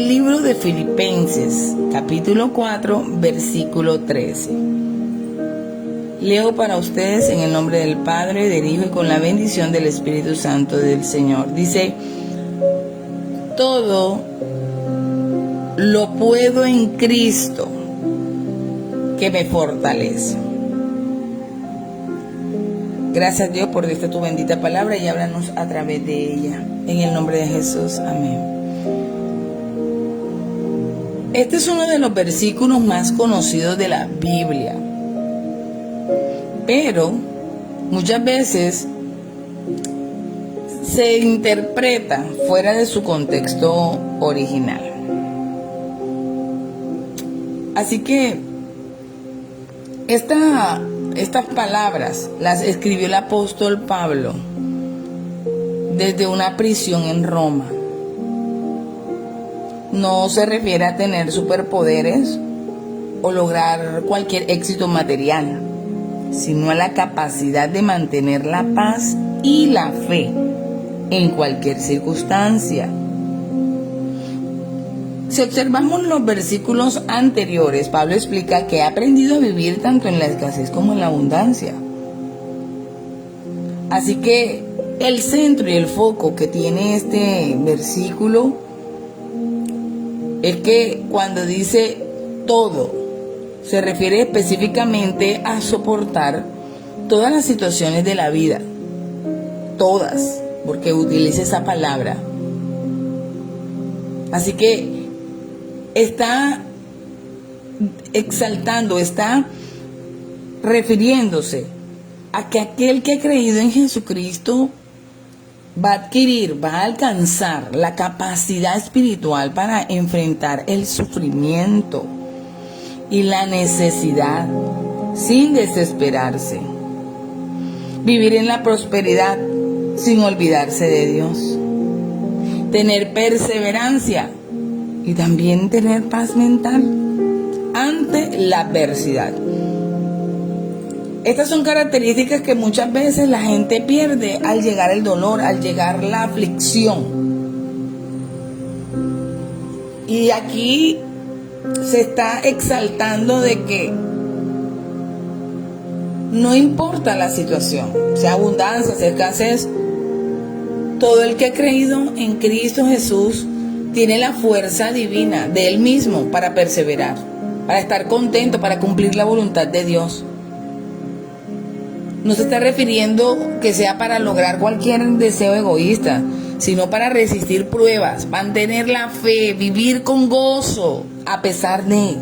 Libro de Filipenses, capítulo 4, versículo 13. Leo para ustedes en el nombre del Padre, del Hijo y con la bendición del Espíritu Santo del Señor. Dice: todo lo puedo en Cristo que me fortalece. Gracias, Dios, por esta tu bendita palabra y háblanos a través de ella. En el nombre de Jesús, amén. Este es uno de los versículos más conocidos de la Biblia, pero muchas veces se interpreta fuera de su contexto original. Así que estas palabras las escribió el apóstol Pablo desde una prisión en Roma. No se refiere a tener superpoderes o lograr cualquier éxito material, sino a la capacidad de mantener la paz y la fe en cualquier circunstancia. Si observamos los versículos anteriores, Pablo explica que ha aprendido a vivir tanto en la escasez como en la abundancia. Así que el centro y el foco que tiene este versículo es que cuando dice todo, se refiere específicamente a soportar todas las situaciones de la vida. Todas, porque utiliza esa palabra. Así que está exaltando, está refiriéndose a que aquel que ha creído en Jesucristo va a adquirir, va a alcanzar la capacidad espiritual para enfrentar el sufrimiento y la necesidad sin desesperarse. Vivir en la prosperidad sin olvidarse de Dios. Tener perseverancia y también tener paz mental ante la adversidad. Estas son características que muchas veces la gente pierde al llegar el dolor, al llegar la aflicción. Y aquí se está exaltando de que no importa la situación, sea abundancia, sea escasez, todo el que ha creído en Cristo Jesús tiene la fuerza divina de Él mismo para perseverar, para estar contento, para cumplir la voluntad de Dios. No se está refiriendo que sea para lograr cualquier deseo egoísta, sino para resistir pruebas, mantener la fe, vivir con gozo a pesar de,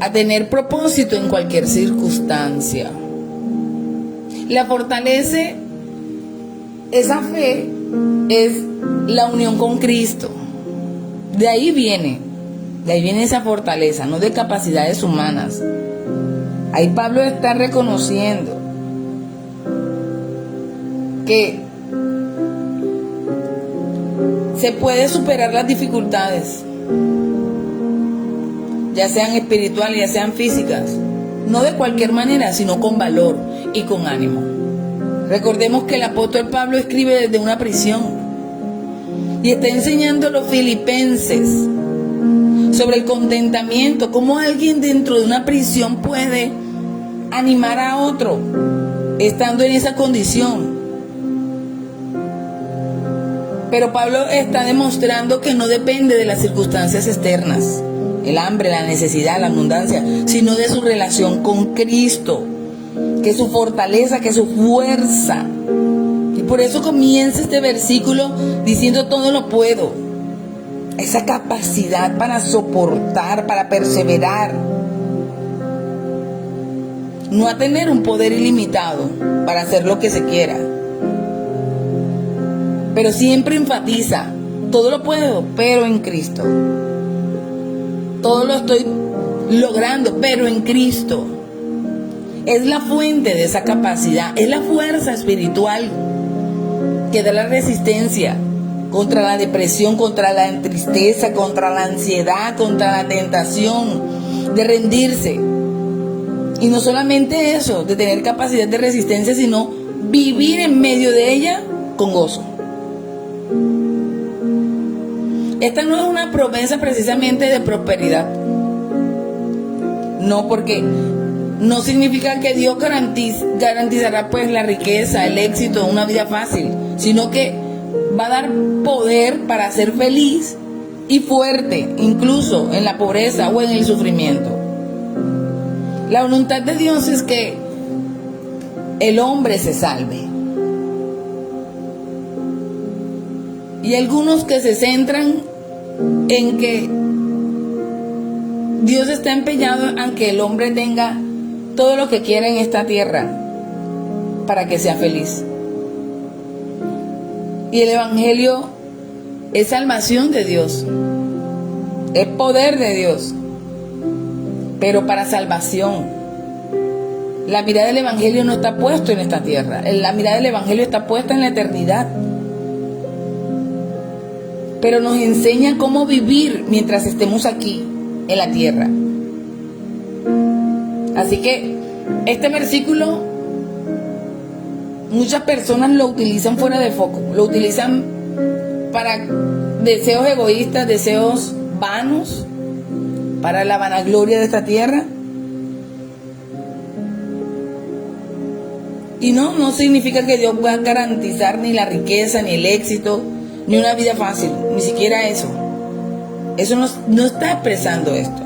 a tener propósito en cualquier circunstancia. La fortalece, esa fe es la unión con Cristo. De ahí viene esa fortaleza, no de capacidades humanas. Ahí Pablo está reconociendo que se puede superar las dificultades, ya sean espirituales, ya sean físicas, no de cualquier manera, sino con valor y con ánimo. Recordemos que el apóstol Pablo escribe desde una prisión y está enseñando a los filipenses sobre el contentamiento, cómo alguien dentro de una prisión puede animar a otro estando en esa condición. Pero Pablo está demostrando que no depende de las circunstancias externas, el hambre, la necesidad, la abundancia, sino de su relación con Cristo, que es su fortaleza, que es su fuerza. Y por eso comienza este versículo diciendo: todo lo puedo. Esa capacidad para soportar, para perseverar. No a tener un poder ilimitado para hacer lo que se quiera. Pero siempre enfatiza: todo lo puedo, pero en Cristo. Todo lo estoy logrando, pero en Cristo. Es la fuente de esa capacidad, es la fuerza espiritual que da la resistencia contra la depresión, contra la tristeza, contra la ansiedad, contra la tentación de rendirse. Y no solamente eso, de tener capacidad de resistencia, sino vivir en medio de ella con gozo. Esta no es una promesa precisamente de prosperidad. No, porque no significa que Dios garantizará pues la riqueza, el éxito, una vida fácil, sino que va a dar poder para ser feliz y fuerte, incluso en la pobreza o en el sufrimiento. La voluntad de Dios es que el hombre se salve. Y algunos que se centran en que Dios está empeñado en que el hombre tenga todo lo que quiera en esta tierra para que sea feliz. Y el Evangelio es salvación de Dios, es poder de Dios, pero para salvación. La mirada del Evangelio no está puesta en esta tierra, la mirada del Evangelio está puesta en la eternidad. Pero nos enseña cómo vivir mientras estemos aquí en la tierra. Así que este versículo muchas personas lo utilizan fuera de foco, lo utilizan para deseos egoístas, deseos vanos, para la vanagloria de esta tierra. Y no significa que Dios va a garantizar ni la riqueza, ni el éxito, ni una vida fácil, ni siquiera eso. Eso no está expresando esto.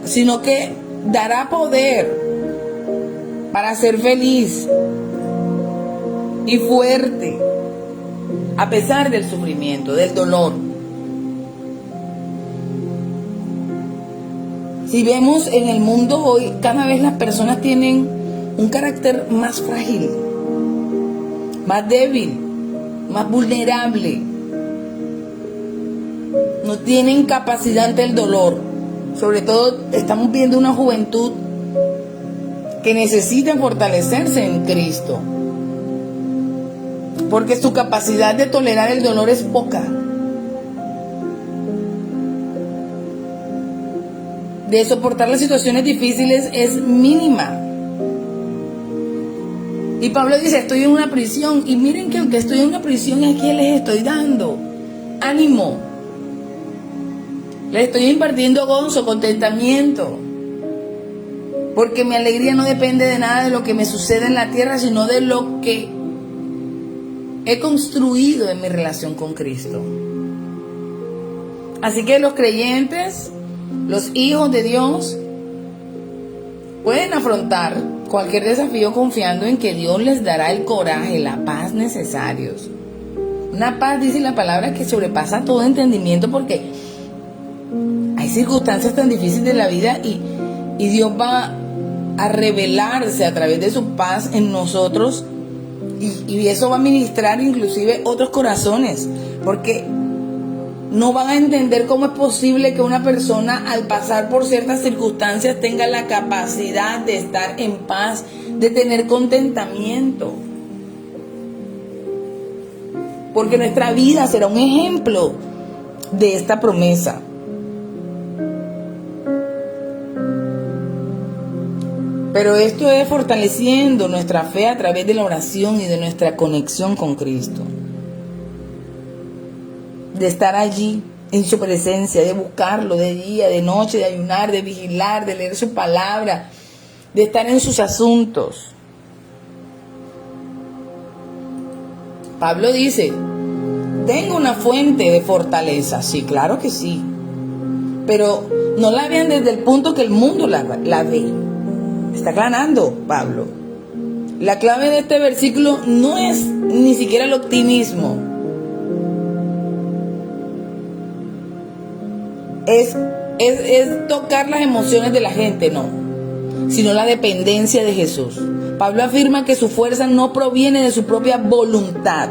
Sino que dará poder para ser feliz y fuerte a pesar del sufrimiento, del dolor. Si vemos en el mundo hoy, cada vez las personas tienen un carácter más frágil, más débil, más vulnerable. No tienen capacidad ante el dolor. Sobre todo estamos viendo una juventud que necesita fortalecerse en Cristo, porque su capacidad de tolerar el dolor es poca. De soportar las situaciones difíciles es mínima. Y Pablo dice, estoy en una prisión, y miren que aunque estoy en una prisión, aquí les estoy dando ánimo, les estoy impartiendo gozo, contentamiento, porque mi alegría no depende de nada de lo que me sucede en la tierra, sino de lo que he construido en mi relación con Cristo. Así que los creyentes, los hijos de Dios, pueden afrontar cualquier desafío confiando en que Dios les dará el coraje, la paz necesarios. Una paz, dice la palabra, que sobrepasa todo entendimiento, porque hay circunstancias tan difíciles de la vida y Dios va a revelarse a través de su paz en nosotros, y eso va a ministrar inclusive otros corazones, porque no van a entender cómo es posible que una persona al pasar por ciertas circunstancias tenga la capacidad de estar en paz, de tener contentamiento. Porque nuestra vida será un ejemplo de esta promesa. Pero esto es fortaleciendo nuestra fe a través de la oración y de nuestra conexión con Cristo. De estar allí en su presencia, de buscarlo de día, de noche, de ayunar, de vigilar, de leer su palabra, de estar en sus asuntos. Pablo dice, tengo una fuente de fortaleza. Sí, claro que sí. Pero no la vean desde el punto que el mundo la ve. Está aclarando Pablo. La clave de este versículo no es ni siquiera el optimismo. Es tocar las emociones de la gente, no, sino la dependencia de Jesús. Pablo afirma que su fuerza no proviene de su propia voluntad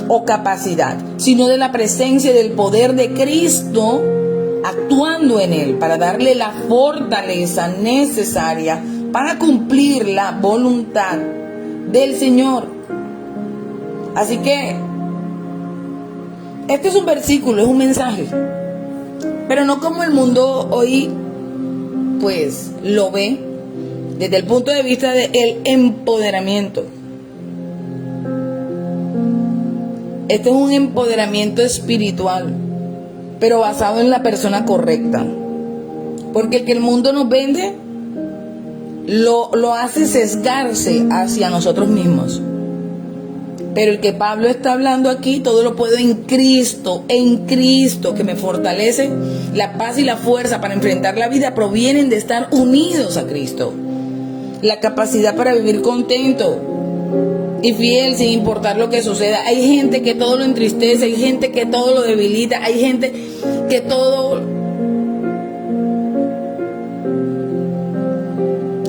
o capacidad, sino de la presencia y del poder de Cristo actuando en él para darle la fortaleza necesaria para cumplir la voluntad del Señor. Así que este es un versículo, es un mensaje, pero no como el mundo hoy pues lo ve, desde el punto de vista del empoderamiento. Este es un empoderamiento espiritual, pero basado en la persona correcta. Porque el que el mundo nos vende lo hace sesgarse hacia nosotros mismos. Pero el que Pablo está hablando aquí, todo lo puedo en Cristo, que me fortalece. La paz y la fuerza para enfrentar la vida provienen de estar unidos a Cristo. La capacidad para vivir contento y fiel sin importar lo que suceda. Hay gente que todo lo entristece, hay gente que todo lo debilita, hay gente que todo...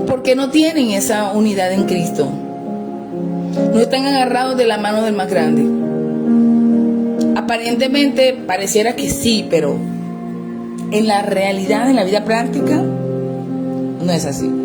porque no tienen esa unidad en Cristo. No están agarrados de la mano del más grande. Aparentemente pareciera que sí, pero en la realidad, en la vida práctica, no es así.